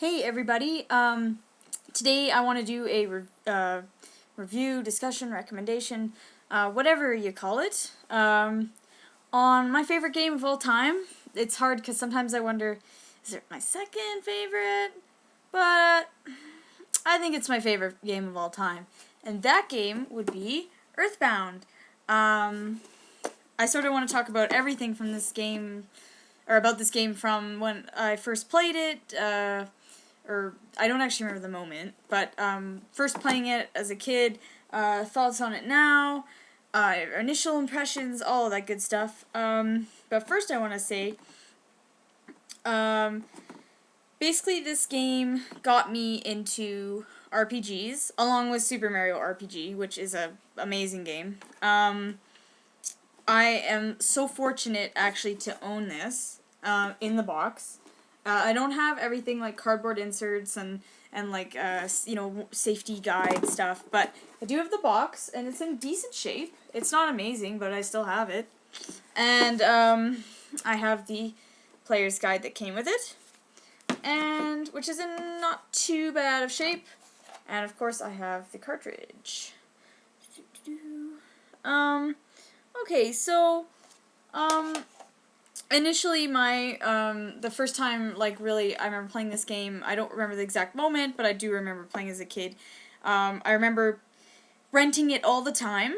Hey everybody, today I want to do a review, discussion, recommendation, whatever you call it, on my favorite game of all time. It's hard because sometimes I wonder, is it my second favorite? But I think it's my favorite game of all time. And that game would be Earthbound. I sort of want to talk about everything from this game, or about this game from when I first played it, or I don't actually remember the moment, but first playing it as a kid, thoughts on it now, initial impressions, all of that good stuff. But first I want to say, basically this game got me into RPGs, along with Super Mario RPG, which is a amazing game. I am so fortunate actually to own this in the box. I don't have everything like cardboard inserts and like safety guide stuff, but I do have the box and it's in decent shape. It's not amazing, but I still have it. And I have the player's guide that came with it, and which is in not too bad of shape. And of course I have the cartridge. Okay, so initially my the first time really I remember playing this game, I don't remember the exact moment, but I do remember playing as a kid. I remember renting it all the time.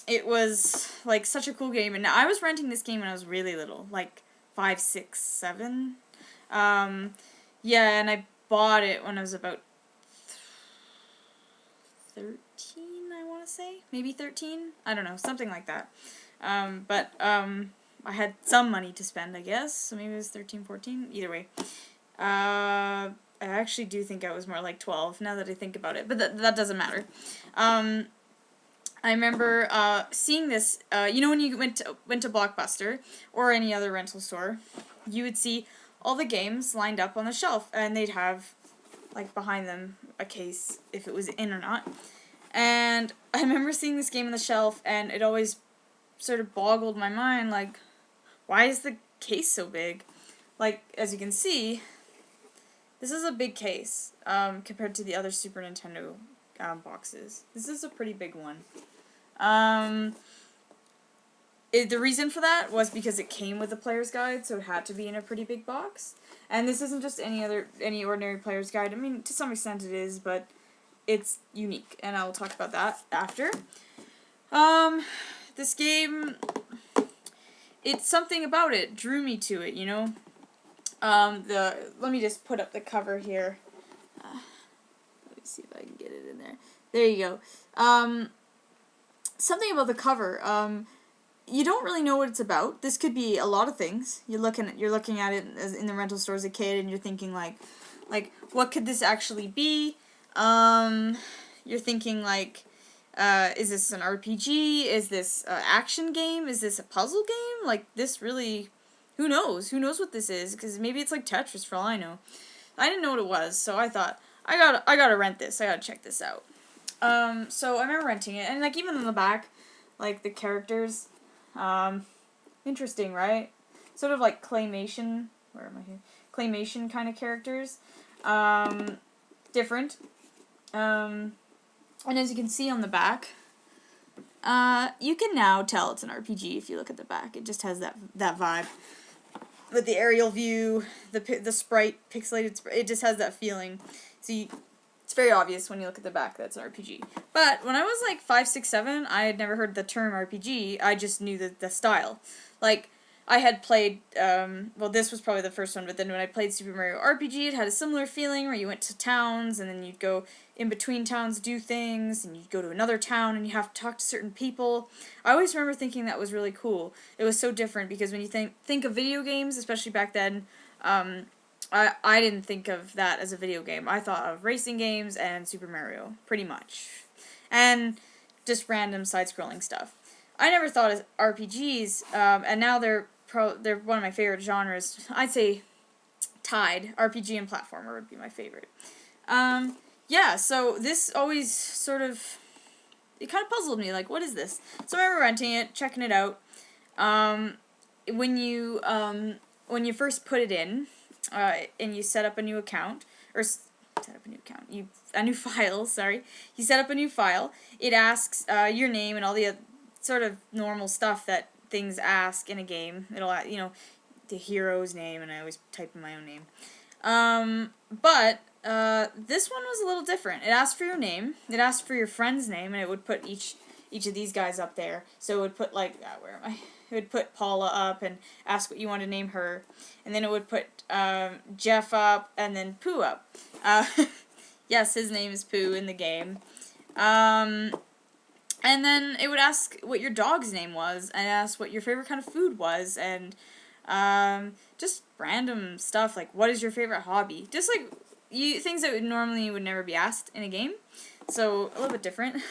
It was like such a cool game, and I was renting this game when I was really little, like 5, 6, 7. Yeah, and I bought it when I was about 13, I want to say. Maybe 13? I don't know, something like that. But I had some money to spend, I guess, so maybe it was 13, 14, either way. I actually do think I was more like 12, now that I think about it, but that doesn't matter. I remember seeing this, when you went to Blockbuster, or any other rental store, you would see all the games lined up on the shelf, and they'd have, like, behind them a case, if it was in or not. And I remember seeing this game on the shelf, and it always sort of boggled my mind, like, why is the case so big? Like, as you can see, this is a big case, compared to the other Super Nintendo boxes. This is a pretty big one. The reason for that was because it came with a player's guide, so it had to be in a pretty big box. And this isn't just any ordinary player's guide. I mean, to some extent it is, but it's unique, and I'll talk about that after. This game, it's something about it drew me to it, you know? Let me just put up the cover here. Let me see if I can get it in there. There you go. Something about the cover, you don't really know what it's about. This could be a lot of things. You're looking at it in the rental store as a kid, and you're thinking like, what could this actually be? You're thinking like, is this an RPG? Is this an action game? Is this a puzzle game? Like, this really, who knows? Who knows what this is? Because maybe it's like Tetris for all I know. I didn't know what it was, so I thought, I gotta rent this. I gotta check this out. So I remember renting it, and like even on the back, like the characters, interesting, right? Sort of like claymation. Where am I here? Claymation kind of characters. Different. And as you can see on the back, you can now tell it's an RPG if you look at the back. It just has that vibe. With the aerial view, the sprite, pixelated sprite, it just has that feeling. So it's very obvious when you look at the back that it's an RPG. But when I was like 5, 6, 7, I had never heard the term RPG. I just knew the style. Like, I had played, well, this was probably the first one, but then when I played Super Mario RPG, it had a similar feeling where you went to towns, and then you'd go in between towns, do things, and you'd go to another town, and you have to talk to certain people. I always remember thinking that was really cool. It was so different, because when you think of video games, especially back then, I didn't think of that as a video game. I thought of racing games and Super Mario, pretty much. And just random side-scrolling stuff. I never thought of RPGs, and now they're one of my favorite genres. I'd say tied. RPG and platformer would be my favorite. Yeah, so this always sort of, it kind of puzzled me, like, what is this? So I remember renting it, checking it out. When you first put it in, and you set up a new account, or set up a new account, a new file, sorry. You set up a new file. It asks your name and all the sort of normal stuff that things ask in a game. It'll, the hero's name, and I always type in my own name. But this one was a little different. It asked for your name, it asked for your friend's name, and it would put each of these guys up there. So it would put, like, where am I? It would put Paula up and ask what you want to name her. And then it would put Jeff up and then Pooh up. Yes, his name is Pooh in the game. And then it would ask what your dog's name was, and ask what your favorite kind of food was, and just random stuff like, what is your favorite hobby? Just like things that normally would never be asked in a game. So a little bit different.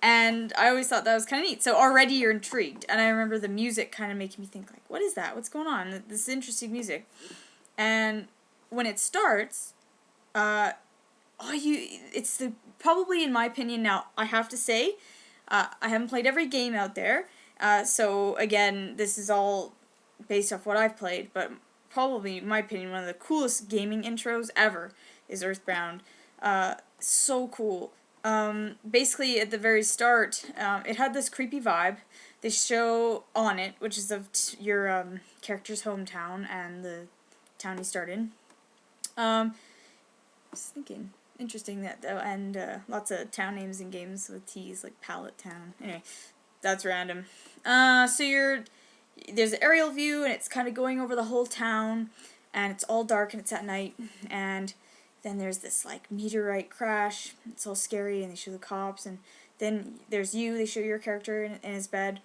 And I always thought that was kind of neat. So already you're intrigued. And I remember the music kind of making me think, like, what is that? What's going on? This interesting music. And when it starts, it's probably, in my opinion, now, I have to say, I haven't played every game out there. So again, this is all based off what I've played, but probably, in my opinion, one of the coolest gaming intros ever is Earthbound. So cool. Basically, at the very start, it had this creepy vibe. They show on it, which is of your character's hometown and the town you start in. I was thinking, interesting that, and lots of town names in games with T's, like Pallet Town. Anyway, that's random. So there's an aerial view, and it's kind of going over the whole town, and it's all dark, and it's at night, and then there's this, like, meteorite crash. It's all scary, and they show the cops, and then there's you. They show your character in his bed,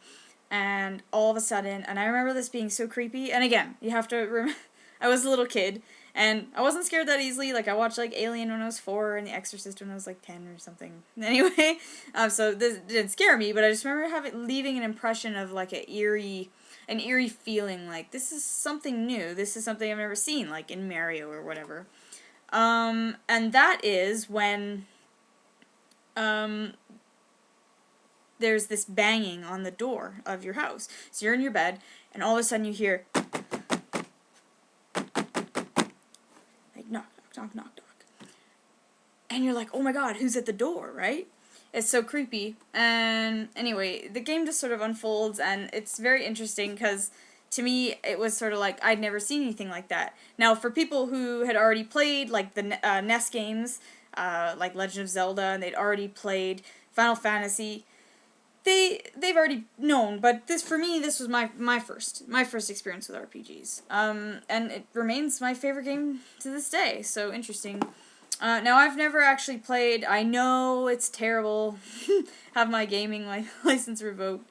and all of a sudden, and I remember this being so creepy, and again, you have to I was a little kid, and I wasn't scared that easily. Like, I watched, like, Alien when I was 4, and The Exorcist when I was, like, 10 or something. Anyway, so this didn't scare me, but I just remember leaving an impression of, like, an eerie feeling, like, this is something new. This is something I've never seen, like, in Mario or whatever. And that is when, there's this banging on the door of your house. So you're in your bed, and all of a sudden you hear, like, knock, knock, knock, knock, knock. And you're like, oh my god, who's at the door, right? It's so creepy. And anyway, the game just sort of unfolds, and it's very interesting, because to me, it was sort of like, I'd never seen anything like that. Now, for people who had already played, like, the NES games, like Legend of Zelda, and they'd already played Final Fantasy, they've already known, but for me, this was my first experience with RPGs. And it remains my favorite game to this day, so interesting. Now, I've never actually played, I know it's terrible, have my gaming license revoked,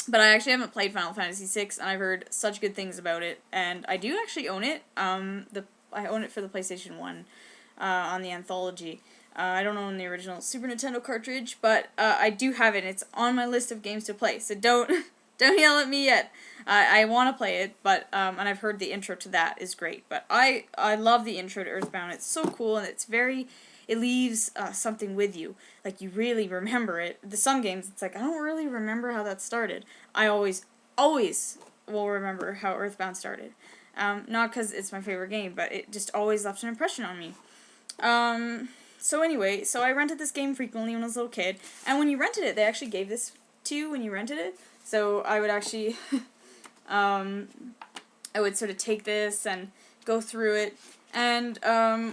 but I actually haven't played Final Fantasy VI, and I've heard such good things about it, and I do actually own it. I own it for the PlayStation 1 on the Anthology. I don't own the original Super Nintendo cartridge, but I do have it, and it's on my list of games to play, so don't yell at me yet. I want to play it, but and I've heard the intro to that is great, but I love the intro to Earthbound. It's so cool, and it leaves something with you. Like, you really remember it. Some games, it's like, I don't really remember how that started. I always will remember how Earthbound started. Not because it's my favorite game, but it just always left an impression on me. So anyway, so I rented this game frequently when I was a little kid, and when you rented it, they actually gave this to you when you rented it. So I would actually, I would sort of take this and go through it. And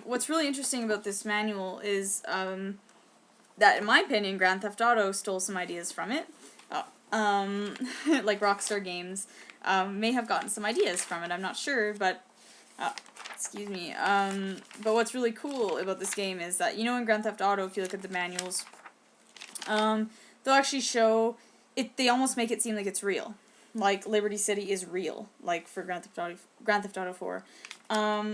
what's really interesting about this manual is that, in my opinion, Grand Theft Auto stole some ideas from it. Like Rockstar Games may have gotten some ideas from it, I'm not sure, but, excuse me. But what's really cool about this game is that, in Grand Theft Auto, if you look at the manuals, they'll actually show, they almost make it seem like it's real. Like, Liberty City is real, like, for Grand Theft Auto 4.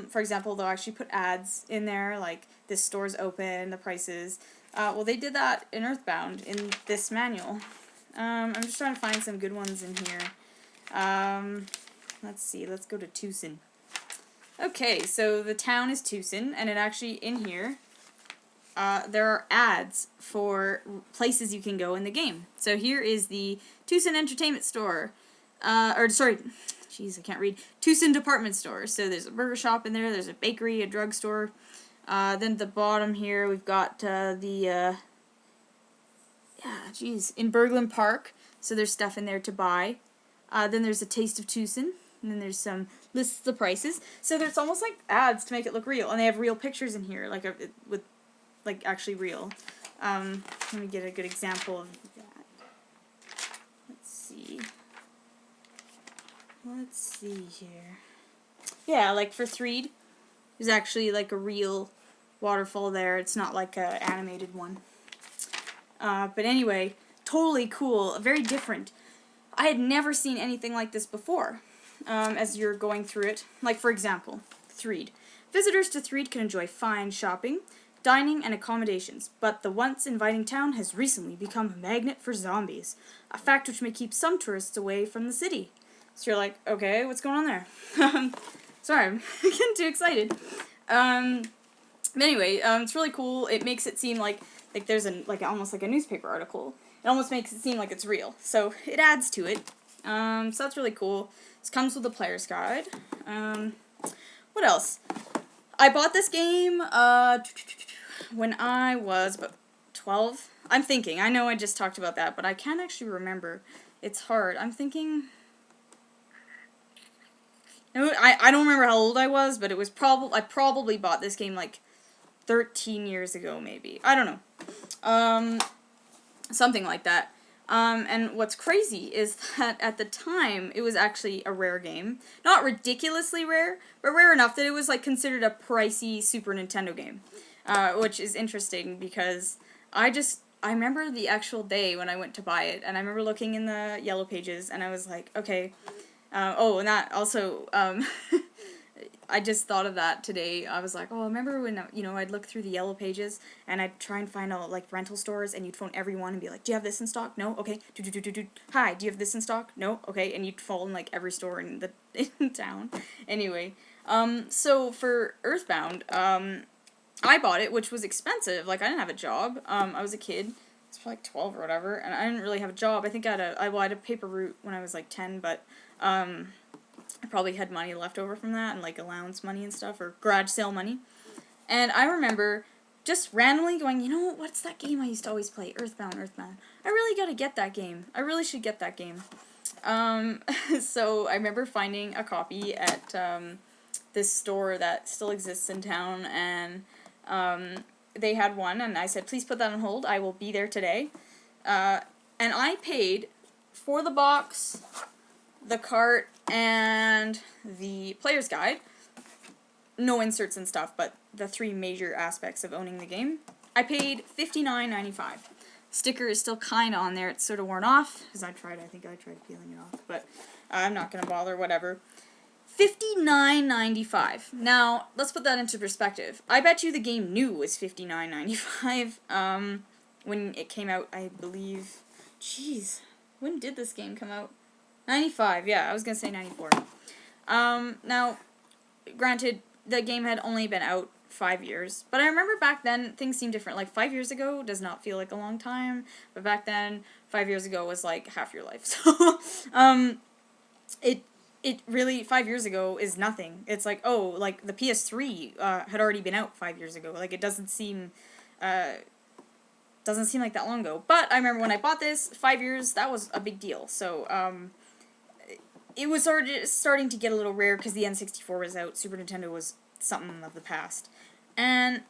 For example, they'll actually put ads in there, like, this store's open, the prices. Well, they did that in Earthbound, in this manual. I'm just trying to find some good ones in here. Let's see, let's go to Tucson. Okay, so the town is Tucson, and it actually, in here, there are ads for places you can go in the game. So here is the Tucson Entertainment Store. jeez, I can't read. Tucson department store. So there's a burger shop in there. There's a bakery, a drugstore. Then at the bottom here, we've got in Berglund Park. So there's stuff in there to buy. Then there's a taste of Tucson. And then there's some lists of prices. So there's almost like ads to make it look real. And they have real pictures in here, like with actually real. Let me get a good example of that. Let's see here. Yeah, like for Threed, there's actually like a real waterfall there. It's not like a animated one. But anyway, totally cool. Very different. I had never seen anything like this before. As you're going through it. Like, for example, Threed. Visitors to Threed can enjoy fine shopping, dining, and accommodations, but the once inviting town has recently become a magnet for zombies, a fact which may keep some tourists away from the city. So you're like, okay, what's going on there? Sorry, I'm getting too excited. But anyway, it's really cool. It makes it seem like there's almost like a newspaper article. It almost makes it seem like it's real. So it adds to it. So that's really cool. This comes with a player's guide. What else? I bought this game when I was about 12. I'm thinking. I know I just talked about that, but I can't actually remember. It's hard. I'm thinking... I don't remember how old I was, but it was I probably bought this game like 13 years ago, maybe. I don't know. Something like that. And what's crazy is that at the time, it was actually a rare game. Not ridiculously rare, but rare enough that it was like considered a pricey Super Nintendo game. Which is interesting because I remember the actual day when I went to buy it, and I remember looking in the yellow pages, and I was like, okay. And that also, I just thought of that today. I was like, oh, remember when, I'd look through the yellow pages, and I'd try and find out, like, rental stores, and you'd phone everyone and be like, do you have this in stock? No? Okay. Hi, do you have this in stock? No? Okay. And you'd phone, like, every store in town. Anyway, so for Earthbound, I bought it, which was expensive. Like, I didn't have a job. I was a kid. I was probably, like, 12 or whatever, and I didn't really have a job. I think I had a paper route when I was, like, 10, but, I probably had money left over from that, and like allowance money and stuff, or garage sale money. And I remember just randomly going, what's that game I used to always play? Earthbound. I really gotta get that game. I really should get that game. So I remember finding a copy at this store that still exists in town, and they had one, and I said, please put that on hold. I will be there today. And I paid for the box, the cart, and the player's guide. No inserts and stuff, but the 3 major aspects of owning the game. I paid $59.95. Sticker is still kind of on there. It's sort of worn off, because I think I tried peeling it off, but I'm not going to bother, whatever. $59.95. Now, let's put that into perspective. I bet you the game new was $59.95 when it came out, I believe. Jeez, when did this game come out? 95, yeah, I was going to say 94. Now, granted, the game had only been out 5 years, but I remember back then, things seemed different. Like, 5 years ago does not feel like a long time, but back then, 5 years ago was like half your life. So, it really, 5 years ago is nothing. It's like, oh, like, the PS3 had already been out 5 years ago. Like, it doesn't seem like that long ago. But I remember when I bought this, 5 years, that was a big deal. So, it was starting to get a little rare because the N64 was out. Super Nintendo was something of the past. And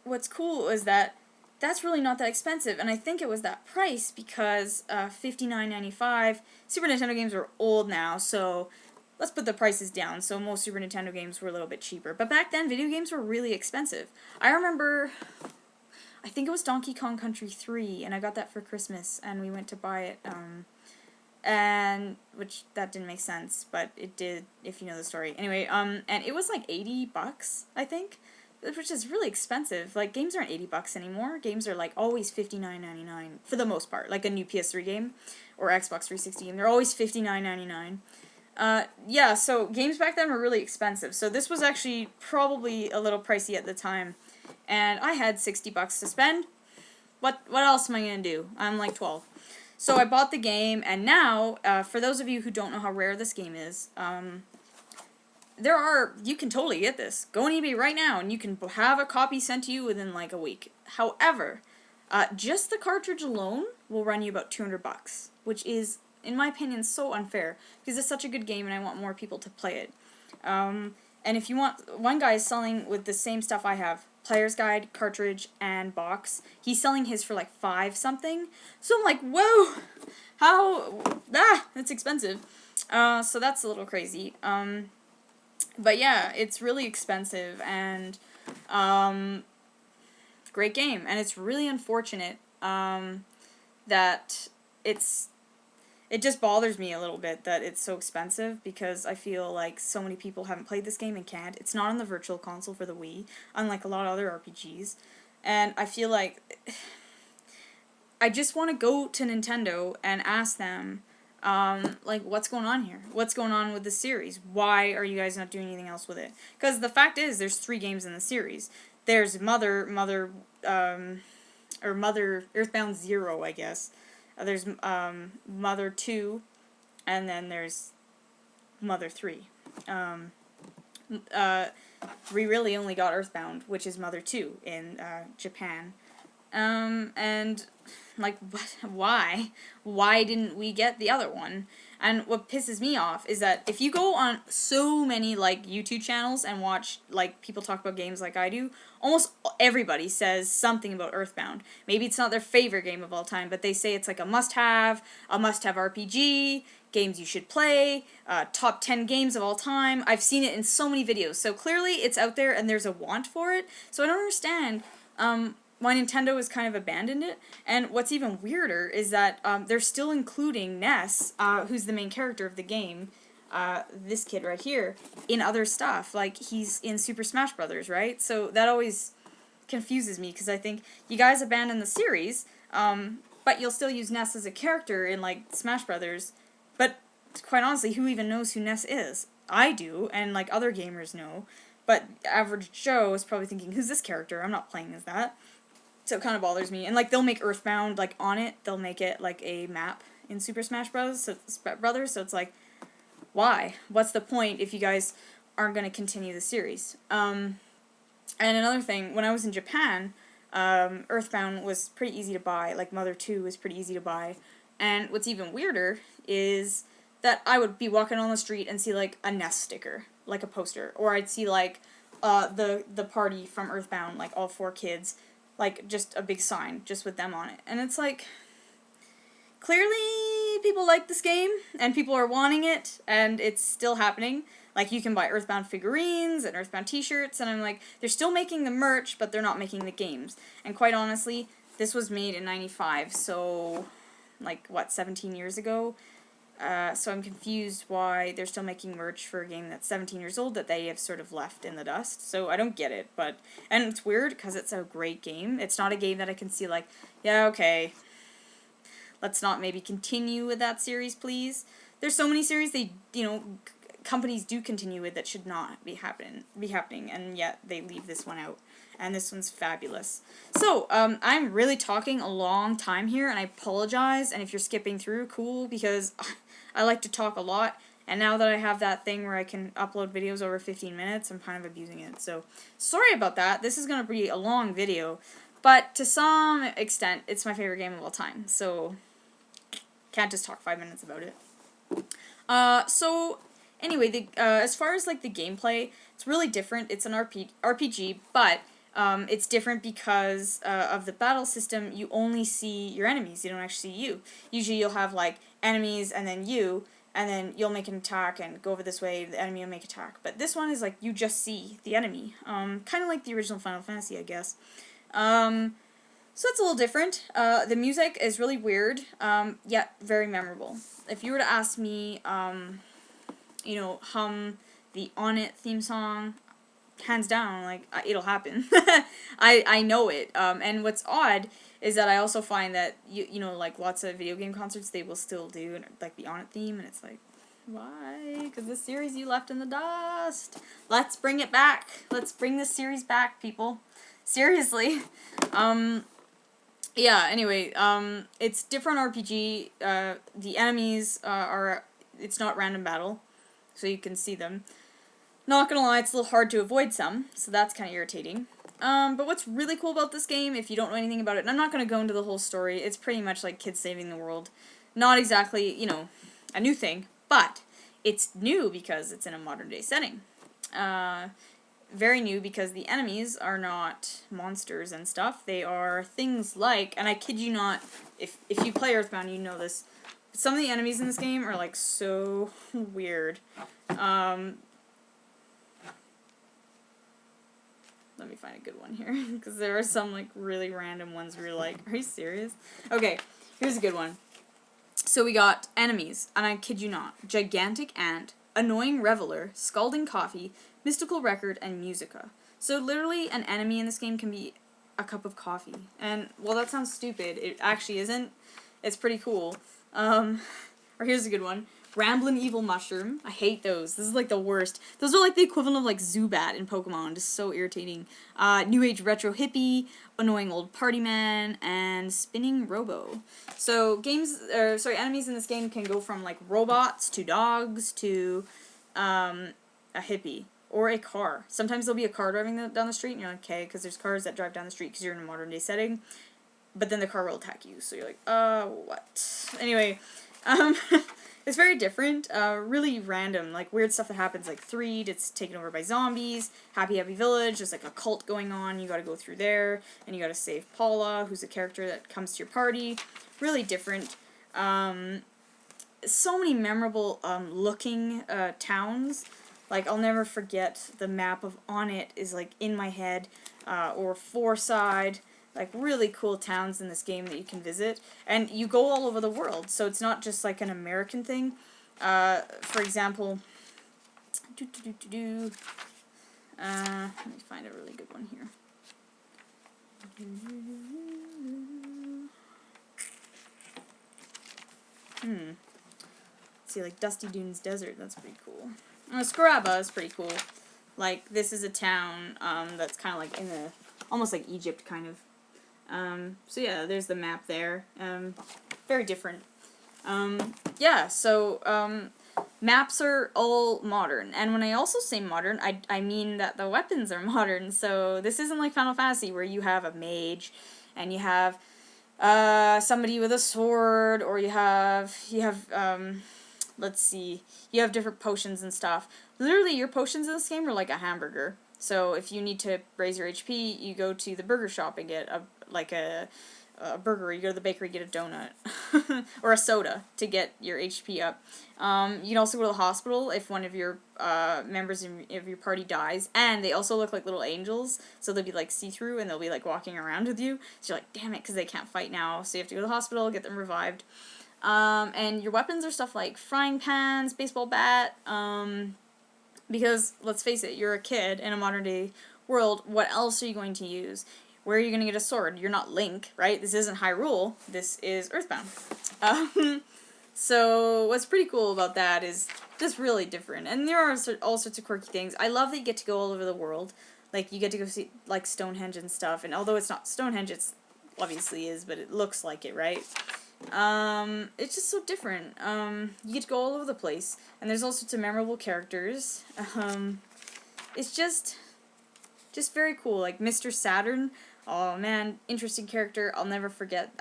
what's cool is that that's really not that expensive. And I think it was that price because $59.95. Super Nintendo games are old now, so let's put the prices down. So most Super Nintendo games were a little bit cheaper. But back then, video games were really expensive. I remember, I think it was Donkey Kong Country 3, and I got that for Christmas, and we went to buy it. And which that didn't make sense, but it did if you know the story. Anyway, and it was like $80, I think, which is really expensive. Like, games aren't $80 anymore. Games are like always $59.99 for the most part. Like a new PS3 game or Xbox 360 game, they're always $59.99. Yeah, so games back then were really expensive. So this was actually probably a little pricey at the time, and I had $60 to spend. What else am I gonna do? I'm like 12. So I bought the game, and now, for those of you who don't know how rare this game is, you can totally get this. Go on eBay right now, and you can have a copy sent to you within like a week. However, just the cartridge alone will run you about $200, which is, in my opinion, so unfair, because it's such a good game, and I want more people to play it. And if you want, one guy is selling with the same stuff I have, player's guide, cartridge, and box. He's selling his for like $5 something. So I'm like, whoa, that's expensive. So that's a little crazy. But yeah, it's really expensive, and great game. And it's really unfortunate that it just bothers me a little bit that it's so expensive, because I feel like so many people haven't played this game and can't. It's not on the Virtual Console for the Wii, unlike a lot of other RPGs. And I feel like I just want to go to Nintendo and ask them, like, what's going on here? What's going on with the series? Why are you guys not doing anything else with it? Because the fact is, there's 3 games in the series. There's Earthbound 0, I guess. There's Mother 2, and then there's Mother 3. We really only got Earthbound, which is Mother 2 in Japan. And, like, why? Why didn't we get the other one? And what pisses me off is that if you go on so many, like, YouTube channels and watch, like, people talk about games like I do, almost everybody says something about Earthbound. Maybe it's not their favorite game of all time, but they say it's, like, a must-have RPG, games you should play, top 10 games of all time. I've seen it in so many videos, so clearly it's out there and there's a want for it. So I don't understand, why Nintendo has kind of abandoned it. And what's even weirder is that they're still including Ness, who's the main character of the game, this kid right here, in other stuff. Like, he's in Super Smash Brothers, right? So that always confuses me, because I think you guys abandoned the series, but you'll still use Ness as a character in, like, Smash Brothers. But, quite honestly, who even knows who Ness is? I do, and, like, other gamers know. But average Joe is probably thinking, who's this character? I'm not playing as that. So it kind of bothers me. And, like, they'll make Earthbound, like, on it. They'll make it, like, a map in Super Smash Bros. So it's like, why? What's the point if you guys aren't going to continue the series? And another thing, when I was in Japan, Earthbound was pretty easy to buy. Like, Mother 2 was pretty easy to buy. And what's even weirder is that I would be walking on the street and see, like, a Ness sticker, like a poster. Or I'd see, like, the party from Earthbound, like, all 4 kids, like, just a big sign, just with them on it. And it's like, clearly people like this game, and people are wanting it, and it's still happening. Like, you can buy Earthbound figurines and Earthbound t-shirts, and I'm like, they're still making the merch, but they're not making the games. And quite honestly, this was made in '95, so, like, what, 17 years ago? So I'm confused why they're still making merch for a game that's 17 years old that they have sort of left in the dust. So I don't get it, and it's weird because it's a great game. It's not a game that I can see like, yeah, okay, let's not maybe continue with that series, please. There's so many series companies do continue with that should not be happening, and yet they leave this one out. And this one's fabulous. So, I'm really talking a long time here, and I apologize, and if you're skipping through, cool, because I like to talk a lot, and now that I have that thing where I can upload videos over 15 minutes, I'm kind of abusing it. So, sorry about that. This is going to be a long video, but to some extent, it's my favorite game of all time, so can't just talk 5 minutes about it. So, anyway, as far as, like, the gameplay, it's really different. It's an RPG, but it's different because of the battle system. You only see your enemies. You don't actually see you. Usually you'll have, like, enemies and then you'll make an attack and go over this way, the enemy will make attack. But this one is, like, you just see the enemy. Kind of like the original Final Fantasy, I guess. So it's a little different. The music is really weird, yet very memorable. If you were to ask me, hum the On It theme song, hands down, like, it'll happen. I know it. And what's odd is that I also find that, like, lots of video game concerts, they will still do, like, the On It theme, and it's like, why? Because this series you left in the dust. Let's bring it back. Let's bring this series back, people. Seriously. yeah, anyway, it's different RPG. The enemies are, it's not random battle, so you can see them. Not gonna lie, it's a little hard to avoid some, so that's kind of irritating. But what's really cool about this game, if you don't know anything about it, and I'm not gonna go into the whole story, it's pretty much like kids saving the world. Not exactly, you know, a new thing, but it's new because it's in a modern day setting. Very new because the enemies are not monsters and stuff. They are things like, and I kid you not, if you play Earthbound, you know this. Some of the enemies in this game are like so weird. Let me find a good one here, because there are some like really random ones where you're like, are you serious? Okay, here's a good one. So we got enemies, and I kid you not, gigantic ant, annoying reveler, scalding coffee, mystical record, and musica. So literally an enemy in this game can be a cup of coffee. And while that sounds stupid, it actually isn't. It's pretty cool. Or here's a good one. Ramblin' evil mushroom. I hate those. This is like the worst. Those are like the equivalent of like Zubat in Pokemon. Just so irritating. New age retro hippie, annoying old party man, and spinning robo. So enemies in this game can go from like robots to dogs to a hippie or a car. Sometimes there'll be a car driving down the street, and you're like, okay, because there's cars that drive down the street because you're in a modern day setting. But then the car will attack you, so you're like, what? Anyway, it's very different, really random, like weird stuff that happens, like Threed, it's taken over by zombies, Happy Happy Village, there's like a cult going on, you gotta go through there, and you gotta save Paula, who's a character that comes to your party, really different. So many memorable, looking, towns, like I'll never forget the map of On It is like in my head, or Fourside, like really cool towns in this game that you can visit, and you go all over the world, so it's not just like an American thing. For example, let me find a really good one here. Let's see, like Dusty Dunes Desert, that's pretty cool. Scaraba is pretty cool. Like, this is a town, that's kind of like in the, almost like Egypt, kind of. So yeah, there's the map there. Very different. Yeah, so, maps are all modern. And when I also say modern, I mean that the weapons are modern. So this isn't like Final Fantasy where you have a mage and you have, somebody with a sword, or you have, let's see, you have different potions and stuff. Literally, your potions in this game are like a hamburger. So if you need to raise your HP, you go to the burger shop and get a burger. You go to the bakery, get a donut or a soda to get your HP up. You can also go to the hospital if one of your members of your party dies, and they also look like little angels, so they'll be like see-through and they'll be like walking around with you. So you're like, damn it, because they can't fight now, so you have to go to the hospital, get them revived. And your weapons are stuff like frying pans, baseball bat, because, let's face it, you're a kid in a modern day world, what else are you going to use? Where are you going to get a sword? You're not Link, right? This isn't Hyrule, this is Earthbound. So what's pretty cool about that is just really different. And there are all sorts of quirky things. I love that you get to go all over the world. Like, you get to go see, like, Stonehenge and stuff, and although it's not Stonehenge, it's obviously is, but it looks like it, right? It's just so different. You get to go all over the place, and there's all sorts of memorable characters. It's just very cool. Like Mr. Saturn, oh man, interesting character. I'll never forget,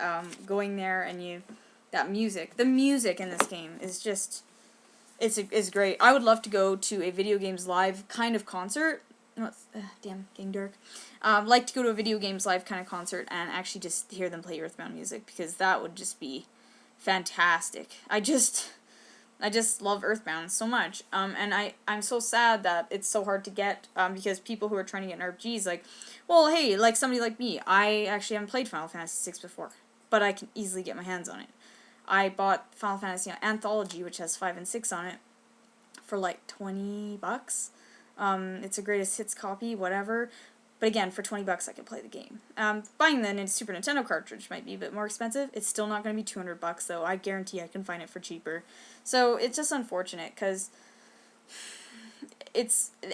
going there and that music. The music in this game is just, it's great. I would love to go to a Video Games Live kind of concert. Oh, it's, damn, getting dark. Like to go to a Video Games Live kind of concert and actually just hear them play Earthbound music, because that would just be fantastic. I just love Earthbound so much. And I'm so sad that it's so hard to get, because people who are trying to get an RPGs, like, well, hey, like somebody like me, I actually haven't played Final Fantasy VI before, but I can easily get my hands on it. I bought Final Fantasy Anthology, which has 5 and 6 on it, for like $20. It's a greatest hits copy, whatever. But again, for $20 I could play the game. Buying the Super Nintendo cartridge might be a bit more expensive. It's still not going to be $200 though. I guarantee I can find it for cheaper. So it's just unfortunate, because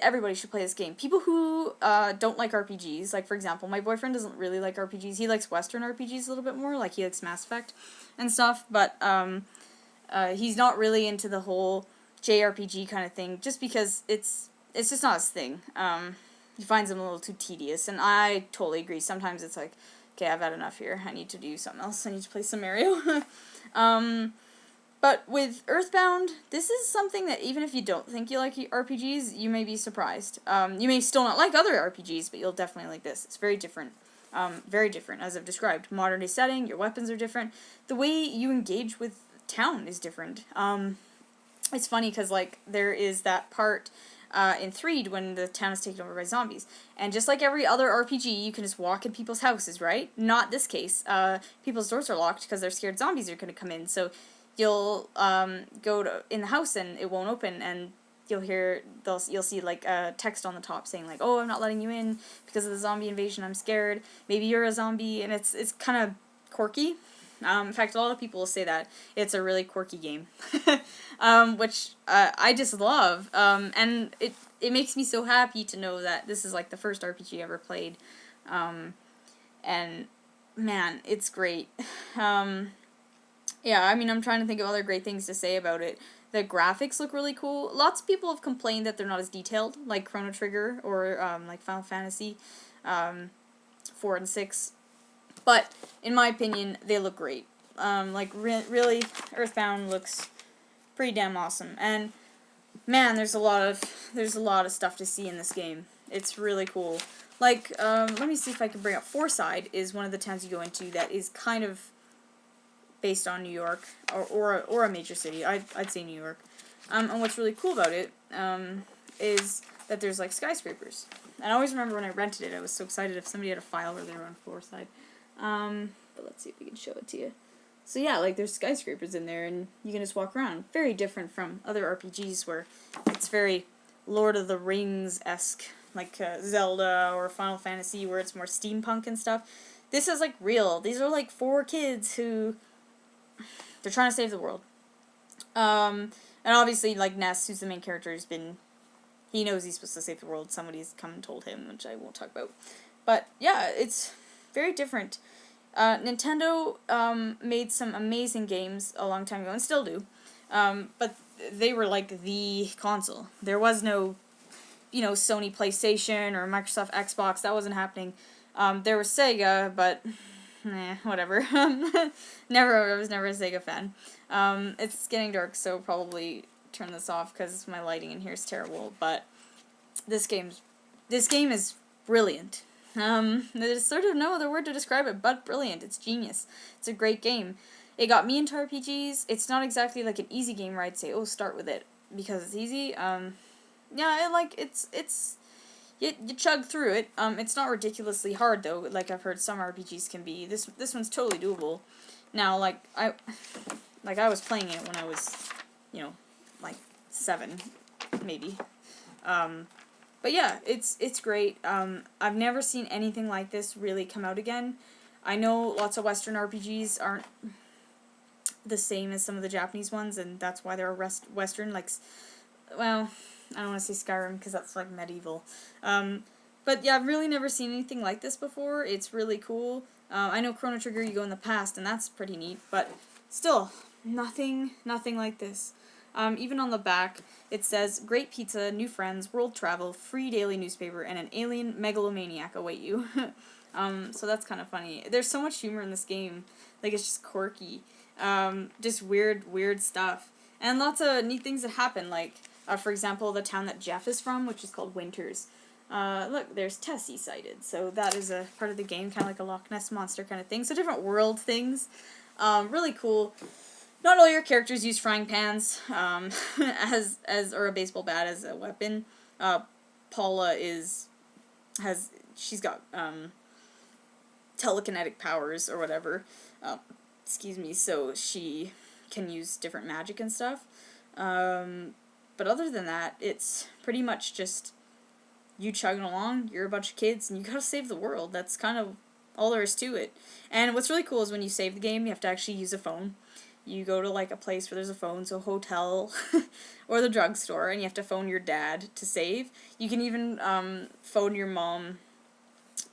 everybody should play this game. People who don't like RPGs, like for example, my boyfriend doesn't really like RPGs. He likes Western RPGs a little bit more, like he likes Mass Effect and stuff, but he's not really into the whole JRPG kind of thing, just because it's just not his thing. He finds them a little too tedious, and I totally agree. Sometimes it's like, okay, I've had enough here. I need to do something else. I need to play some Mario. But with Earthbound, this is something that even if you don't think you like RPGs, you may be surprised. You may still not like other RPGs, but you'll definitely like this. It's very different. Very different, as I've described. Modern day setting, your weapons are different. The way you engage with town is different. It's funny because, like, there is that part in 3 when the town is taken over by zombies. And just like every other RPG, you can just walk in people's houses, right? Not this case. People's doors are locked because they're scared zombies are going to come in. So you'll go in the house and it won't open, and you'll see like a text on the top saying like, oh, I'm not letting you in because of the zombie invasion, I'm scared. Maybe you're a zombie, and it's kind of quirky. In fact, a lot of people will say that it's a really quirky game, which I just love, and it makes me so happy to know that this is like the first RPG I ever played, and man, it's great. Yeah, I mean, I'm trying to think of other great things to say about it. The graphics look really cool. Lots of people have complained that they're not as detailed, like Chrono Trigger or like Final Fantasy 4 and 6. But in my opinion, they look great. Like really, Earthbound looks pretty damn awesome. And man, there's a lot of stuff to see in this game. It's really cool. Like, let me see if I can bring up Fourside is one of the towns you go into that is kind of based on New York, or a major city. I'd say New York. And what's really cool about it is that there's like skyscrapers. And I always remember when I rented it, I was so excited if somebody had a file where they were on Fourside. But let's see if we can show it to you. So yeah, like there's skyscrapers in there, and you can just walk around. Very different from other RPGs where it's very Lord of the Rings-esque, like Zelda or Final Fantasy, where it's more steampunk and stuff. This is like real. These are like 4 kids who they're trying to save the world. And obviously, like Ness, who's the main character, he knows he's supposed to save the world. Somebody's come and told him, which I won't talk about. But yeah, it's very different. Nintendo made some amazing games a long time ago, and still do. But they were like the console. There was no, Sony PlayStation or Microsoft Xbox. That wasn't happening. There was Sega, but whatever. I was never a Sega fan. It's getting dark, so probably turn this off because my lighting in here is terrible. But this game is brilliant. There's sort of no other word to describe it but brilliant. It's genius. It's a great game. It got me into RPGs. It's not exactly like an easy game where I'd say, oh, start with it because it's easy. You chug through it. It's not ridiculously hard though, like I've heard some RPGs can be. This one's totally doable. Now, I was playing it when I was, like 7, maybe. But yeah, it's great. I've never seen anything like this really come out again. I know lots of Western RPGs aren't the same as some of the Japanese ones, and that's why they're Western, like, well, I don't want to say Skyrim, because that's, like, medieval. But yeah, I've really never seen anything like this before. It's really cool. I know Chrono Trigger, you go in the past, and that's pretty neat, but still, nothing like this. Even on the back, it says, great pizza, new friends, world travel, free daily newspaper, and an alien megalomaniac await you. So that's kind of funny. There's so much humor in this game. Like, it's just quirky. Just weird stuff. And lots of neat things that happen, like, for example, the town that Jeff is from, which is called Winters. Look, there's Tessie sighted. So that is a part of the game, kind of like a Loch Ness Monster kind of thing. So different world things. Really cool. Not all your characters use frying pans, or a baseball bat as a weapon. Paula she's got, telekinetic powers or whatever. So she can use different magic and stuff. But other than that, it's pretty much just you chugging along, you're a bunch of kids, and you gotta save the world. That's kind of all there is to it. And what's really cool is when you save the game, you have to actually use a phone. you go to like a place where there's a phone, so hotel or the drugstore, and you have to phone your dad to save. You can even phone your mom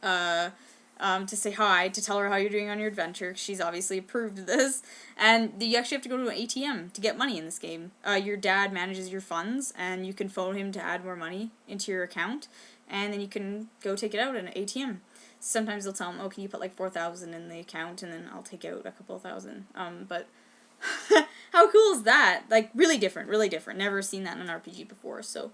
to say hi, to tell her how you're doing on your adventure. She's obviously approved of this. And you actually have to go to an ATM to get money in this game. Your dad manages your funds, and you can phone him to add more money into your account, and then you can go take it out at an ATM. Sometimes they'll tell him, oh, can you put like 4,000 in the account, and then I'll take out a couple thousand. But how cool is that? Like, really different, really different. Never seen that in an RPG before, so...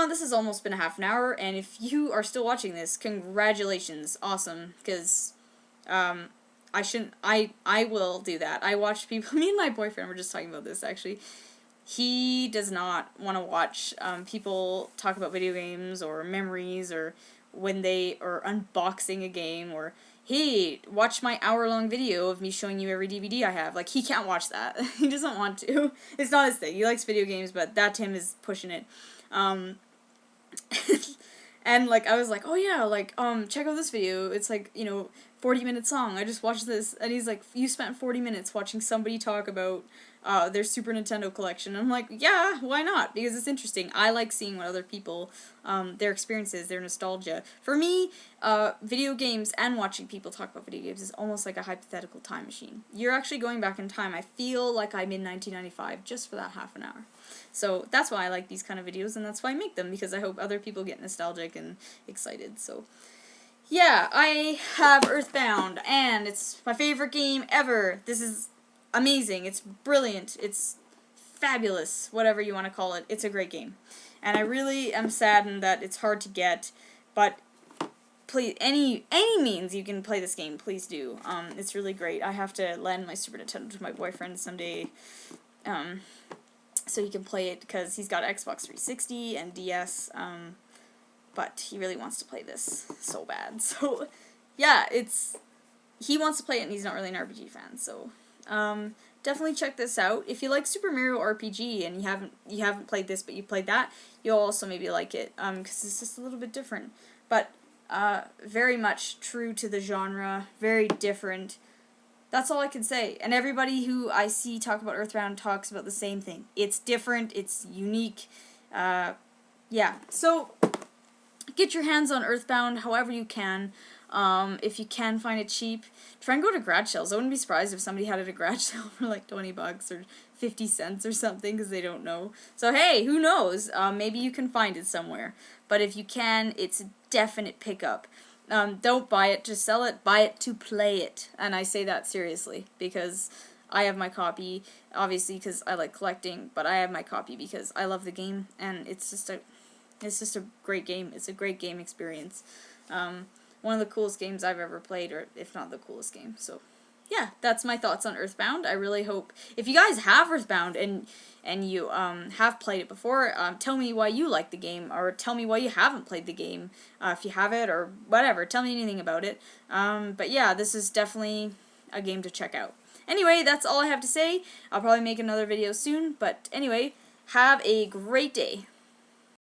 this has almost been a half an hour, and if you are still watching this, congratulations, awesome, because, I will do that. I watch people, me and my boyfriend were just talking about this, actually. He does not want to watch, people talk about video games, or memories, or when they are unboxing a game, or, hey, watch my hour-long video of me showing you every DVD I have. Like, he can't watch that. He doesn't want to. It's not his thing. He likes video games, but that Tim is pushing it. And, like, I was like, oh, yeah, like, check out this video, it's, like, 40-minute long, I just watched this, and he's like, you spent 40 minutes watching somebody talk about, their Super Nintendo collection. I'm like, yeah, why not, because it's interesting. I like seeing what other people, their experiences, their nostalgia. For me, video games and watching people talk about video games is almost like a hypothetical time machine. You're actually going back in time. I feel like I'm in 1995 just for that half an hour. So that's why I like these kind of videos, and that's why I make them, because I hope other people get nostalgic and excited. So, yeah, I have Earthbound, and it's my favorite game ever. This is amazing. It's brilliant. It's fabulous, whatever you want to call it. It's a great game. And I really am saddened that it's hard to get, but please, any means you can play this game, please do. It's really great. I have to lend my Super Nintendo to my boyfriend someday, so he can play it, because he's got Xbox 360 and DS, but he really wants to play this so bad. So, yeah, he wants to play it, and he's not really an RPG fan, so, definitely check this out. If you like Super Mario RPG, and you haven't played this, but you played that, you'll also maybe like it, because it's just a little bit different, but, very much true to the genre, very different. That's all I can say. And everybody who I see talk about Earthbound talks about the same thing. It's different, it's unique, yeah. So, get your hands on Earthbound however you can. If you can find it cheap, try and go to garage sales. I wouldn't be surprised if somebody had it at a garage sale for like 20 bucks or 50 cents or something, because they don't know. So hey, who knows? Maybe you can find it somewhere. But if you can, it's a definite pickup. Don't buy it to sell it, buy it to play it. And I say that seriously, because I have my copy, obviously because I like collecting, but I have my copy because I love the game, and it's just a great game. It's a great game experience. One of the coolest games I've ever played, or if not the coolest game. So, yeah, that's my thoughts on Earthbound. I really hope, if you guys have Earthbound and you have played it before, tell me why you like the game, or tell me why you haven't played the game, if you have it, or whatever. Tell me anything about it. But yeah, this is definitely a game to check out. Anyway, that's all I have to say. I'll probably make another video soon, but anyway, have a great day.